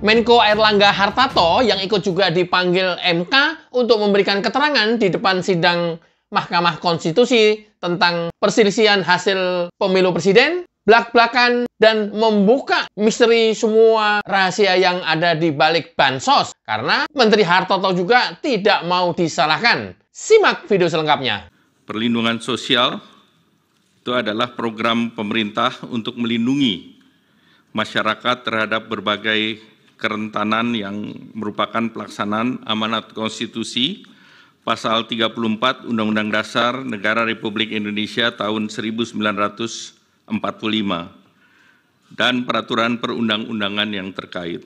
Menko Airlangga Hartarto yang ikut juga dipanggil MK untuk memberikan keterangan di depan sidang Mahkamah Konstitusi tentang perselisihan hasil pemilu presiden, blak-blakan, dan membuka misteri semua rahasia yang ada di balik bansos. Karena Menteri Hartarto juga tidak mau disalahkan. Simak video selengkapnya. Perlindungan sosial itu adalah program pemerintah untuk melindungi masyarakat terhadap berbagai kerentanan yang merupakan pelaksanaan amanat konstitusi pasal 34 Undang-Undang Dasar Negara Republik Indonesia tahun 1945 dan peraturan perundang-undangan yang terkait.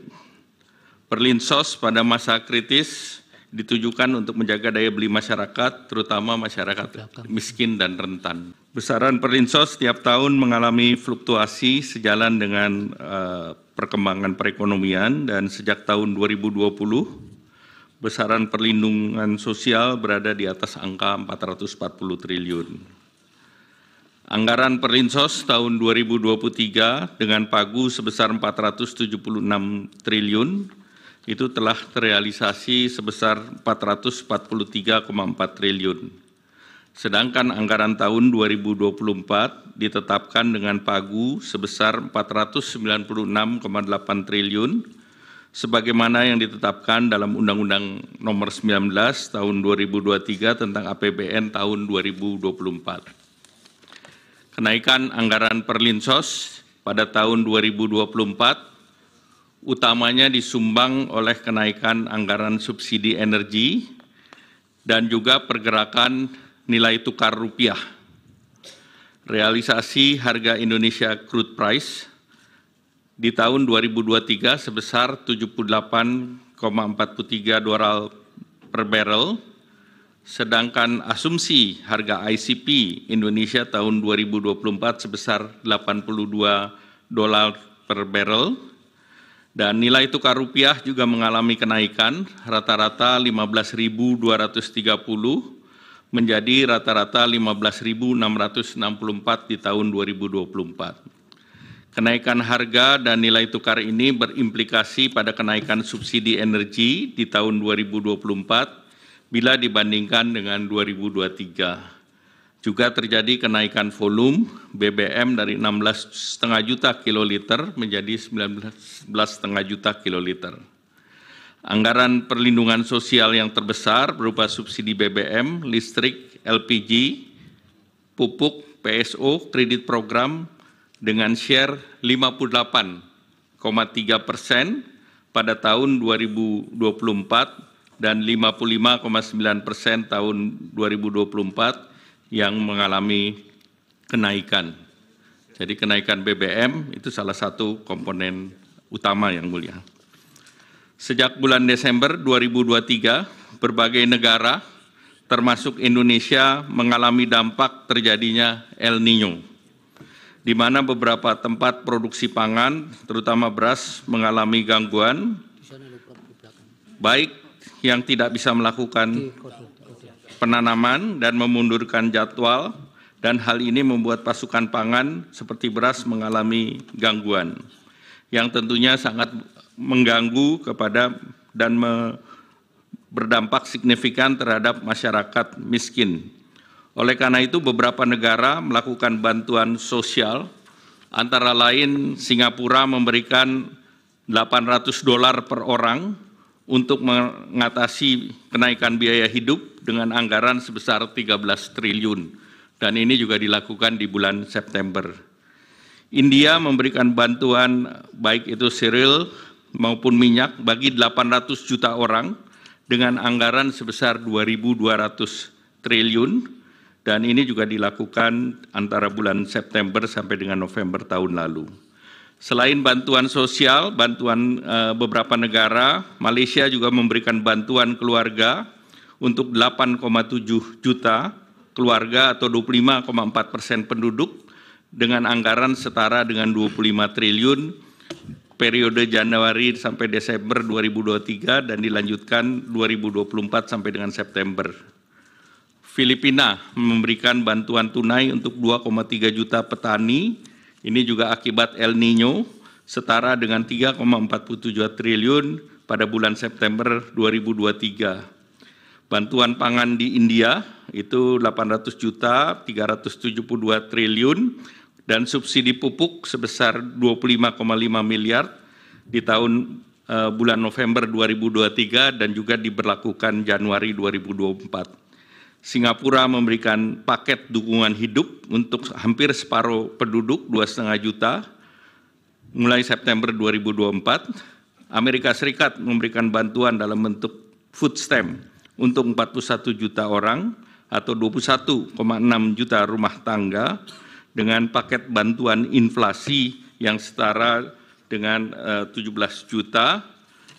Perlinsos pada masa kritis ditujukan untuk menjaga daya beli masyarakat, terutama masyarakat miskin dan rentan. Besaran perlinsos setiap tahun mengalami fluktuasi sejalan dengan perkembangan perekonomian, dan sejak tahun 2020, besaran perlindungan sosial berada di atas angka 440 triliun. Anggaran perlinsos tahun 2023 dengan pagu sebesar 476 triliun, itu telah terrealisasi sebesar 443,4 triliun. Sedangkan anggaran tahun 2024 ditetapkan dengan pagu sebesar 496,8 triliun, sebagaimana yang ditetapkan dalam Undang-Undang Nomor 19 Tahun 2023 tentang APBN tahun 2024. Kenaikan anggaran perlinsos pada tahun 2024 utamanya disumbang oleh kenaikan anggaran subsidi energi dan juga pergerakan nilai tukar rupiah. Realisasi harga Indonesia Crude Price di tahun 2023 sebesar 78,43 dolar per barrel, sedangkan asumsi harga ICP Indonesia tahun 2024 sebesar 82 dolar per barrel, dan nilai tukar rupiah juga mengalami kenaikan rata-rata 15.230 menjadi rata-rata 15.664 di tahun 2024. Kenaikan harga dan nilai tukar ini berimplikasi pada kenaikan subsidi energi di tahun 2024 bila dibandingkan dengan 2023. Juga terjadi kenaikan volume BBM dari 16,5 juta kiloliter menjadi 19,5 juta kiloliter. Anggaran perlindungan sosial yang terbesar berupa subsidi BBM, listrik, LPG, pupuk, PSO, kredit program dengan share 58,3% pada tahun 2024 dan 55,9% tahun 2024 yang mengalami kenaikan. Jadi kenaikan BBM itu salah satu komponen utama yang mulia. Sejak bulan Desember 2023, berbagai negara, termasuk Indonesia, mengalami dampak terjadinya El Niño, di mana beberapa tempat produksi pangan, terutama beras, mengalami gangguan, baik yang tidak bisa melakukan penanaman dan memundurkan jadwal, dan hal ini membuat pasokan pangan seperti beras mengalami gangguan, yang tentunya sangat mengganggu kepada dan berdampak signifikan terhadap masyarakat miskin. Oleh karena itu, beberapa negara melakukan bantuan sosial, antara lain Singapura memberikan $800 per orang untuk mengatasi kenaikan biaya hidup dengan anggaran sebesar 13 triliun, dan ini juga dilakukan di bulan September. India memberikan bantuan baik itu cereal maupun minyak bagi 800 juta orang dengan anggaran sebesar 2.200 triliun, dan ini juga dilakukan antara bulan September sampai dengan November tahun lalu. Selain bantuan sosial, bantuan beberapa negara, Malaysia juga memberikan bantuan keluarga untuk 8,7 juta keluarga atau 25,4% penduduk dengan anggaran setara dengan 25 triliun periode Januari sampai Desember 2023 dan dilanjutkan 2024 sampai dengan September. Filipina memberikan bantuan tunai untuk 2,3 juta petani, ini juga akibat El Niño, setara dengan 3,47 triliun pada bulan September 2023. Bantuan pangan di India itu 800 juta 372 triliun dan subsidi pupuk sebesar 25,5 miliar di tahun bulan November 2023 dan juga diberlakukan Januari 2024. Singapura memberikan paket dukungan hidup untuk hampir separuh penduduk 2,5 juta mulai September 2024, Amerika Serikat memberikan bantuan dalam bentuk food stamp untuk 41 juta orang atau 21,6 juta rumah tangga dengan paket bantuan inflasi yang setara dengan 17 juta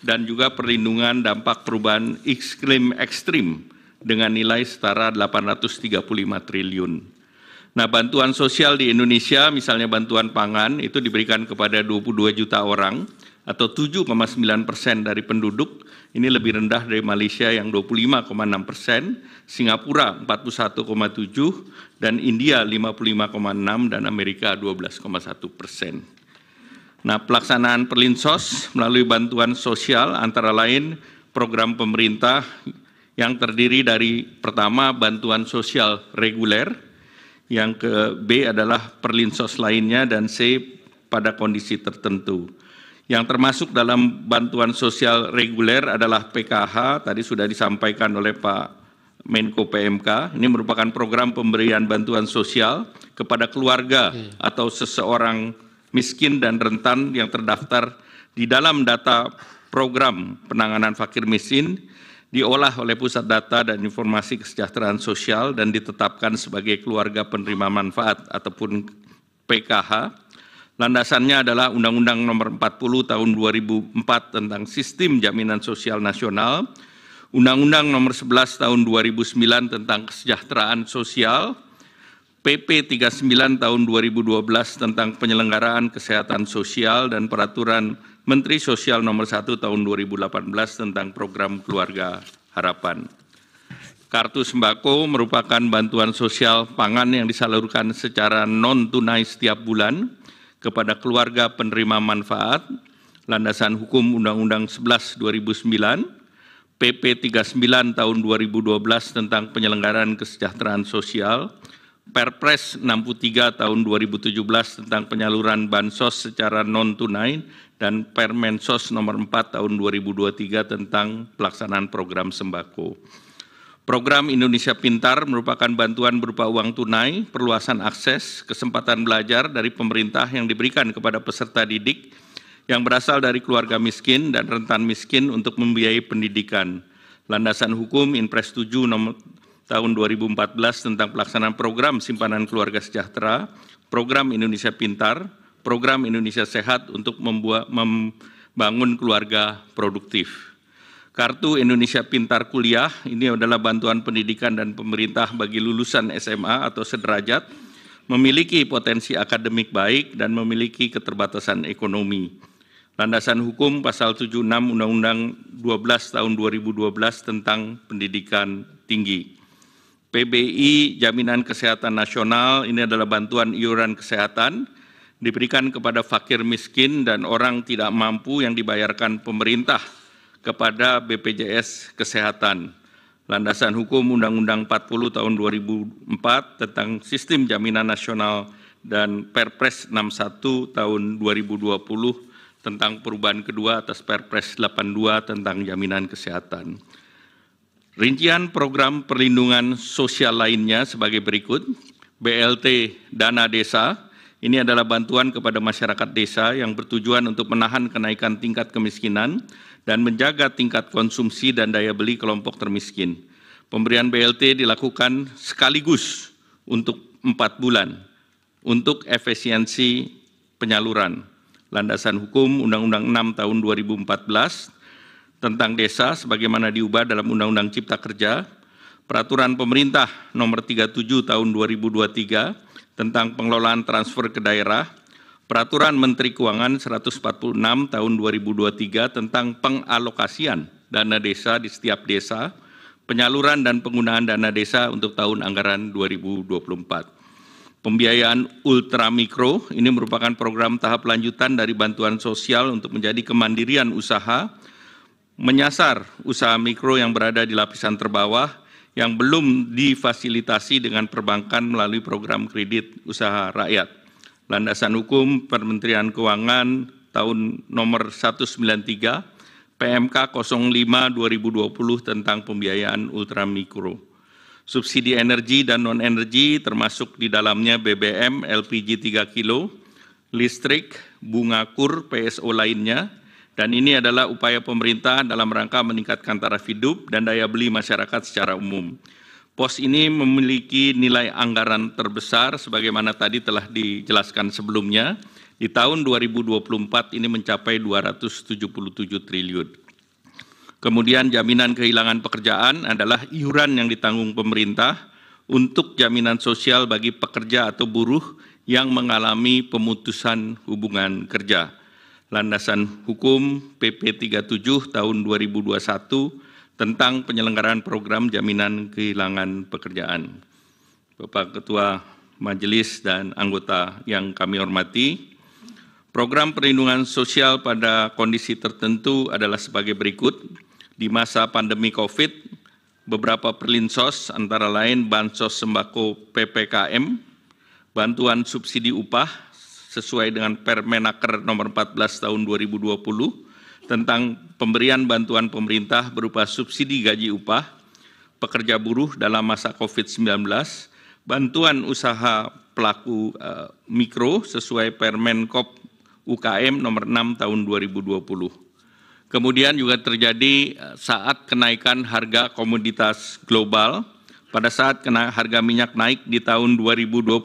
dan juga perlindungan dampak perubahan iklim ekstrim dengan nilai setara 835 triliun. Nah, bantuan sosial di Indonesia, misalnya bantuan pangan, itu diberikan kepada 22 juta orang atau 7,9% dari penduduk. Ini lebih rendah dari Malaysia yang 25,6%, Singapura 41,7%, dan India 55,6% dan Amerika 12,1%. Nah, pelaksanaan Perlinsos melalui bantuan sosial antara lain program pemerintah yang terdiri dari pertama bantuan sosial reguler, yang ke B adalah perlinsos lainnya, dan C pada kondisi tertentu. Yang termasuk dalam bantuan sosial reguler adalah PKH, tadi sudah disampaikan oleh Pak Menko PMK. Ini merupakan program pemberian bantuan sosial kepada keluarga atau seseorang miskin dan rentan yang terdaftar di dalam data program penanganan fakir miskin, diolah oleh Pusat Data dan Informasi Kesejahteraan Sosial dan ditetapkan sebagai keluarga penerima manfaat ataupun PKH. Landasannya adalah Undang-Undang Nomor 40 Tahun 2004 tentang Sistem Jaminan Sosial Nasional, Undang-Undang Nomor 11 Tahun 2009 tentang Kesejahteraan Sosial, PP 39 Tahun 2012 tentang Penyelenggaraan Kesehatan Sosial, dan Peraturan Menteri Sosial Nomor 1 Tahun 2018 tentang Program Keluarga Harapan. Kartu sembako merupakan bantuan sosial pangan yang disalurkan secara non-tunai setiap bulan kepada keluarga penerima manfaat, landasan hukum Undang-Undang 11 2009, PP 39 Tahun 2012 tentang Penyelenggaraan Kesejahteraan Sosial, Perpres 63 Tahun 2017 tentang penyaluran bansos secara non-tunai, dan Permensos Nomor 4 Tahun 2023 tentang pelaksanaan program sembako. Program Indonesia Pintar merupakan bantuan berupa uang tunai, perluasan akses, kesempatan belajar dari pemerintah yang diberikan kepada peserta didik yang berasal dari keluarga miskin dan rentan miskin untuk membiayai pendidikan. Landasan hukum Inpres 7 Nomor Tahun 2014 tentang pelaksanaan program simpanan keluarga sejahtera, Program Indonesia Pintar, Program Indonesia Sehat untuk membangun keluarga produktif. Kartu Indonesia Pintar Kuliah ini adalah bantuan pendidikan dan pemerintah bagi lulusan SMA atau sederajat, memiliki potensi akademik baik dan memiliki keterbatasan ekonomi. Landasan hukum Pasal 76 Undang-Undang 12 Tahun 2012 tentang Pendidikan Tinggi. PBI Jaminan Kesehatan Nasional ini adalah bantuan iuran kesehatan diberikan kepada fakir miskin dan orang tidak mampu yang dibayarkan pemerintah kepada BPJS Kesehatan. Landasan hukum Undang-Undang 40 Tahun 2004 tentang Sistem Jaminan Nasional dan Perpres 61 Tahun 2020 tentang perubahan kedua atas Perpres 82 tentang jaminan kesehatan. Rincian program perlindungan sosial lainnya sebagai berikut. BLT Dana Desa, ini adalah bantuan kepada masyarakat desa yang bertujuan untuk menahan kenaikan tingkat kemiskinan dan menjaga tingkat konsumsi dan daya beli kelompok termiskin. Pemberian BLT dilakukan sekaligus untuk 4 bulan untuk efisiensi penyaluran. Landasan hukum Undang-Undang 6 Tahun 2014 tentang desa sebagaimana diubah dalam Undang-Undang Cipta Kerja, Peraturan Pemerintah Nomor 37 Tahun 2023 tentang pengelolaan transfer ke daerah, Peraturan Menteri Keuangan 146 Tahun 2023 tentang pengalokasian dana desa di setiap desa, penyaluran dan penggunaan dana desa untuk tahun anggaran 2024. Pembiayaan ultramikro ini merupakan program tahap lanjutan dari bantuan sosial untuk menjadi kemandirian usaha, menyasar usaha mikro yang berada di lapisan terbawah yang belum difasilitasi dengan perbankan melalui program kredit usaha rakyat. Landasan hukum Kementerian Keuangan tahun nomor 193 PMK 05/2020 tentang pembiayaan ultramikro. Subsidi energi dan non-energi termasuk di dalamnya BBM, LPG 3 kilo, listrik, bunga kur, PSO lainnya, dan ini adalah upaya pemerintah dalam rangka meningkatkan taraf hidup dan daya beli masyarakat secara umum. Pos ini memiliki nilai anggaran terbesar sebagaimana tadi telah dijelaskan sebelumnya. Di tahun 2024 ini mencapai 277 triliun. Kemudian jaminan kehilangan pekerjaan adalah iuran yang ditanggung pemerintah untuk jaminan sosial bagi pekerja atau buruh yang mengalami pemutusan hubungan kerja. Landasan hukum PP 37 tahun 2021 tentang penyelenggaraan program jaminan kehilangan pekerjaan. Bapak Ketua Majelis dan anggota yang kami hormati, program perlindungan sosial pada kondisi tertentu adalah sebagai berikut. Di masa pandemi COVID, beberapa perlinsos antara lain bansos sembako PPKM, bantuan subsidi upah sesuai dengan Permenaker nomor 14 tahun 2020 tentang pemberian bantuan pemerintah berupa subsidi gaji upah, pekerja buruh dalam masa COVID-19, bantuan usaha pelaku mikro sesuai Permenkop UKM nomor 6 tahun 2020. Kemudian juga terjadi saat kenaikan harga komoditas global. Pada saat harga minyak naik di tahun 2022,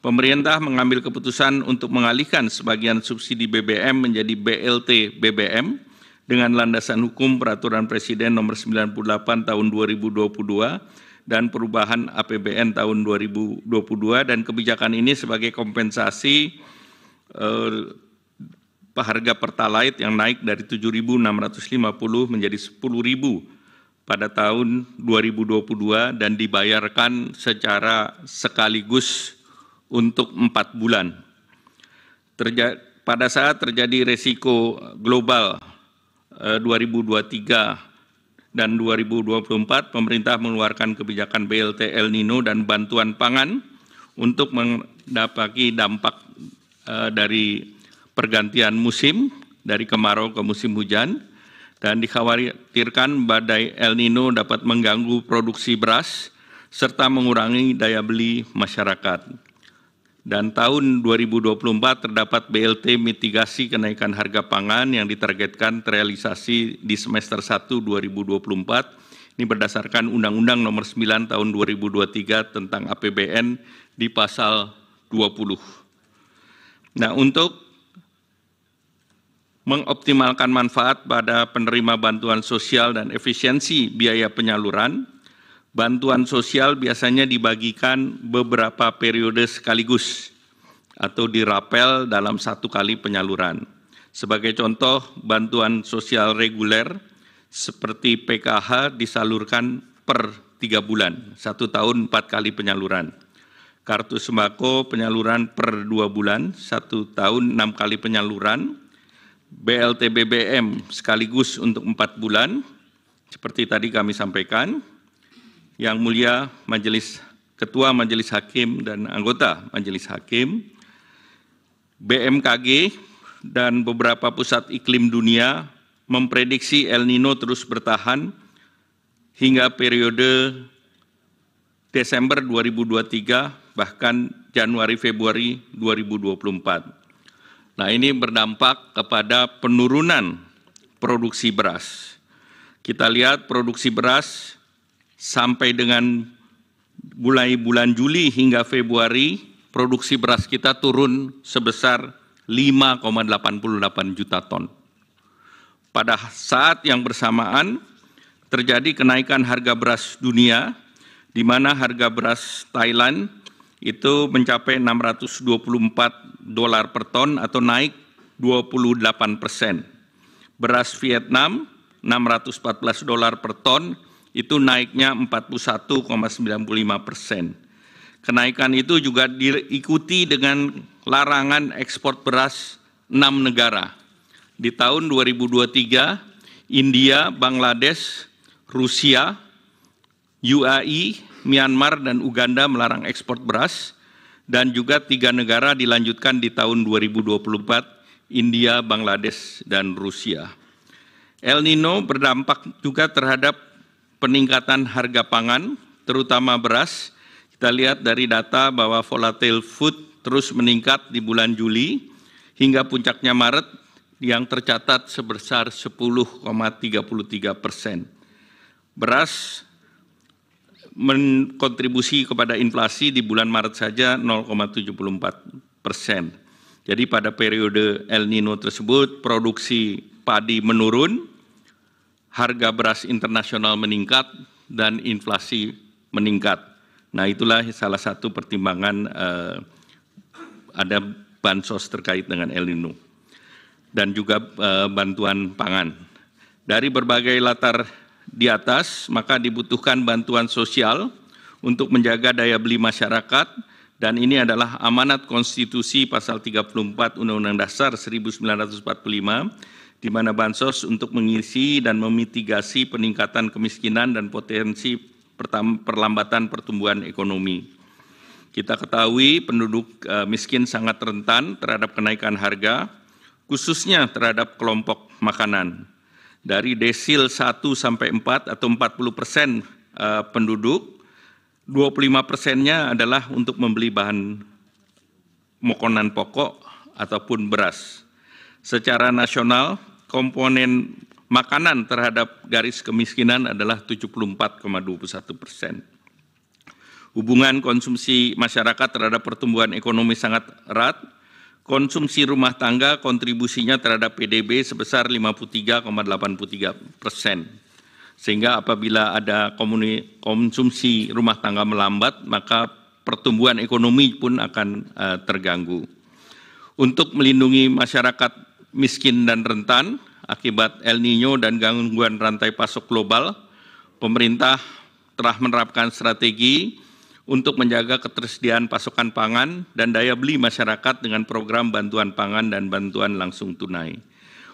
pemerintah mengambil keputusan untuk mengalihkan sebagian subsidi BBM menjadi BLT BBM dengan landasan hukum Peraturan Presiden nomor 98 tahun 2022 dan perubahan APBN tahun 2022, dan kebijakan ini sebagai kompensasi harga Pertalite yang naik dari 7.650 menjadi 10.000 pada tahun 2022 dan dibayarkan secara sekaligus untuk 4 bulan. Pada saat terjadi resiko global 2023 dan 2024, pemerintah mengeluarkan kebijakan BLT El Nino dan bantuan pangan untuk mendapati dampak dari pergantian musim dari kemarau ke musim hujan, dan dikhawatirkan badai El Nino dapat mengganggu produksi beras serta mengurangi daya beli masyarakat. Dan tahun 2024 terdapat BLT mitigasi kenaikan harga pangan yang ditargetkan terrealisasi di semester 1 2024. Ini berdasarkan Undang-Undang Nomor 9 Tahun 2023 tentang APBN di pasal 20. Nah, untuk mengoptimalkan manfaat pada penerima bantuan sosial dan efisiensi biaya penyaluran, bantuan sosial biasanya dibagikan beberapa periode sekaligus atau dirapel dalam satu kali penyaluran. Sebagai contoh, bantuan sosial reguler seperti PKH disalurkan per 3 bulan, 1 tahun 4 kali penyaluran. Kartu sembako penyaluran per 2 bulan, 1 tahun 6 kali penyaluran. BLT BBM sekaligus untuk 4 bulan, seperti tadi kami sampaikan. Yang Mulia Ketua Majelis Hakim dan anggota Majelis Hakim, BMKG dan beberapa pusat iklim dunia memprediksi El Nino terus bertahan hingga periode Desember 2023, bahkan Januari-Februari 2024. Nah, ini berdampak kepada penurunan produksi beras. Kita lihat produksi beras sampai dengan mulai bulan Juli hingga Februari, produksi beras kita turun sebesar 5,88 juta ton. Pada saat yang bersamaan terjadi kenaikan harga beras dunia, di mana harga beras Thailand itu mencapai $624 per ton atau naik 28%. Beras Vietnam $614 per ton itu naiknya 41,95%. Kenaikan itu juga diikuti dengan larangan ekspor beras 6 negara. Di tahun 2023, India, Bangladesh, Rusia, UAE, Myanmar, dan Uganda melarang ekspor beras, dan juga 3 negara dilanjutkan di tahun 2024, India, Bangladesh, dan Rusia. El Nino berdampak juga terhadap peningkatan harga pangan, terutama beras. Kita lihat dari data bahwa volatile food terus meningkat di bulan Juli hingga puncaknya Maret yang tercatat sebesar 10,33%. Beras menkontribusi kepada inflasi di bulan Maret saja 0,74%. Jadi pada periode El Nino tersebut produksi padi menurun, harga beras internasional meningkat, dan inflasi meningkat. Nah, itulah salah satu pertimbangan ada bansos terkait dengan El Nino dan juga bantuan pangan. Dari berbagai latar di atas, maka dibutuhkan bantuan sosial untuk menjaga daya beli masyarakat, dan ini adalah amanat konstitusi pasal 34 Undang-Undang Dasar 1945, di mana bansos untuk mengisi dan memitigasi peningkatan kemiskinan dan potensi perlambatan pertumbuhan ekonomi. Kita ketahui penduduk miskin sangat rentan terhadap kenaikan harga, khususnya terhadap kelompok makanan. Dari desil 1 sampai 4 atau 40% penduduk, 25%-nya adalah untuk membeli bahan makanan pokok ataupun beras. Secara nasional, komponen makanan terhadap garis kemiskinan adalah 74,21%. Hubungan konsumsi masyarakat terhadap pertumbuhan ekonomi sangat erat. Konsumsi rumah tangga kontribusinya terhadap PDB sebesar 53,83%. Sehingga apabila ada konsumsi rumah tangga melambat, maka pertumbuhan ekonomi pun akan terganggu. Untuk melindungi masyarakat miskin dan rentan akibat El Nino dan gangguan rantai pasok global, pemerintah telah menerapkan strategi untuk menjaga ketersediaan pasokan pangan dan daya beli masyarakat dengan program bantuan pangan dan bantuan langsung tunai.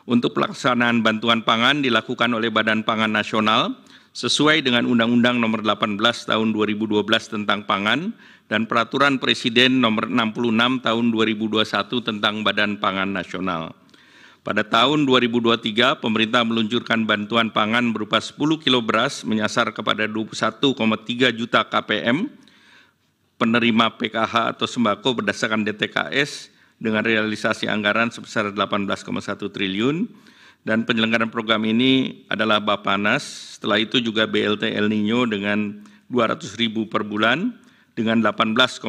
Untuk pelaksanaan bantuan pangan dilakukan oleh Badan Pangan Nasional sesuai dengan Undang-Undang Nomor 18 Tahun 2012 tentang Pangan dan Peraturan Presiden Nomor 66 Tahun 2021 tentang Badan Pangan Nasional. Pada tahun 2023, pemerintah meluncurkan bantuan pangan berupa 10 kilo beras menyasar kepada 21,3 juta KPM, penerima PKH atau sembako berdasarkan DTKS dengan realisasi anggaran sebesar 18,1 triliun, dan penyelenggaraan program ini adalah Bappenas. Setelah itu juga BLT El Nino dengan 200.000 per bulan dengan 18,8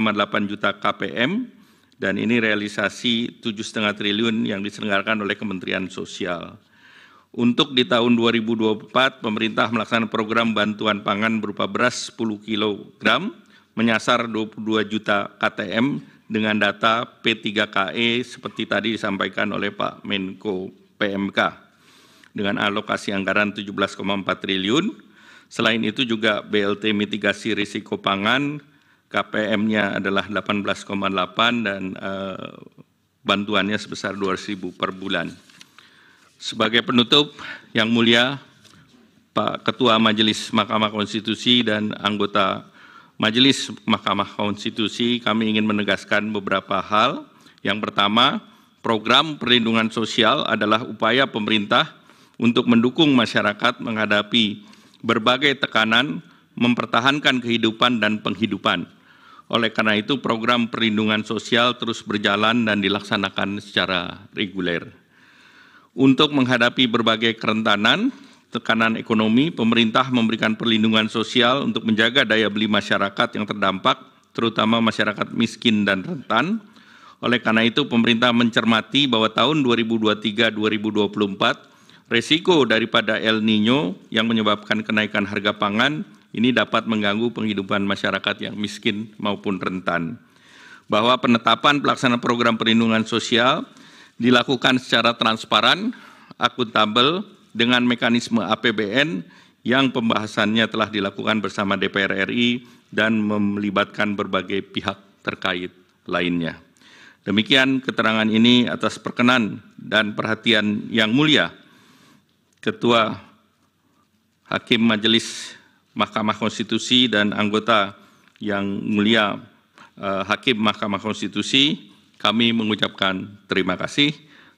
juta KPM, dan ini realisasi 7,5 triliun yang diselenggarakan oleh Kementerian Sosial. Untuk di tahun 2024, pemerintah melaksanakan program bantuan pangan berupa beras 10 kg, menyasar 22 juta KTM dengan data P3KE seperti tadi disampaikan oleh Pak Menko PMK, dengan alokasi anggaran 17,4 triliun. Selain itu juga BLT mitigasi risiko pangan, KPM-nya adalah 18,8 dan bantuannya sebesar 200.000 per bulan. Sebagai penutup, yang mulia Pak Ketua Majelis Mahkamah Konstitusi dan anggota Majelis Mahkamah Konstitusi, kami ingin menegaskan beberapa hal. Yang pertama, program perlindungan sosial adalah upaya pemerintah untuk mendukung masyarakat menghadapi berbagai tekanan, mempertahankan kehidupan dan penghidupan. Oleh karena itu, program perlindungan sosial terus berjalan dan dilaksanakan secara reguler. Untuk menghadapi berbagai kerentanan, tekanan ekonomi, pemerintah memberikan perlindungan sosial untuk menjaga daya beli masyarakat yang terdampak, terutama masyarakat miskin dan rentan. Oleh karena itu, pemerintah mencermati bahwa tahun 2023-2024, resiko daripada El Nino yang menyebabkan kenaikan harga pangan ini dapat mengganggu penghidupan masyarakat yang miskin maupun rentan. Bahwa penetapan pelaksanaan program perlindungan sosial dilakukan secara transparan, akuntabel, dengan mekanisme APBN yang pembahasannya telah dilakukan bersama DPR RI dan melibatkan berbagai pihak terkait lainnya. Demikian keterangan ini atas perkenan dan perhatian yang mulia Ketua Hakim Majelis Mahkamah Konstitusi dan anggota yang mulia Hakim Mahkamah Konstitusi, kami mengucapkan terima kasih.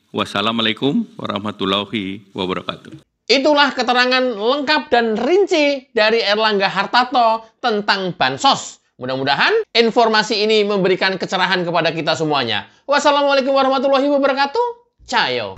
Wassalamualaikum warahmatullahi wabarakatuh. Itulah keterangan lengkap dan rinci dari Erlangga Hartarto tentang Bansos. Mudah-mudahan informasi ini memberikan kecerahan kepada kita semuanya. Wassalamualaikum warahmatullahi wabarakatuh. Cayo.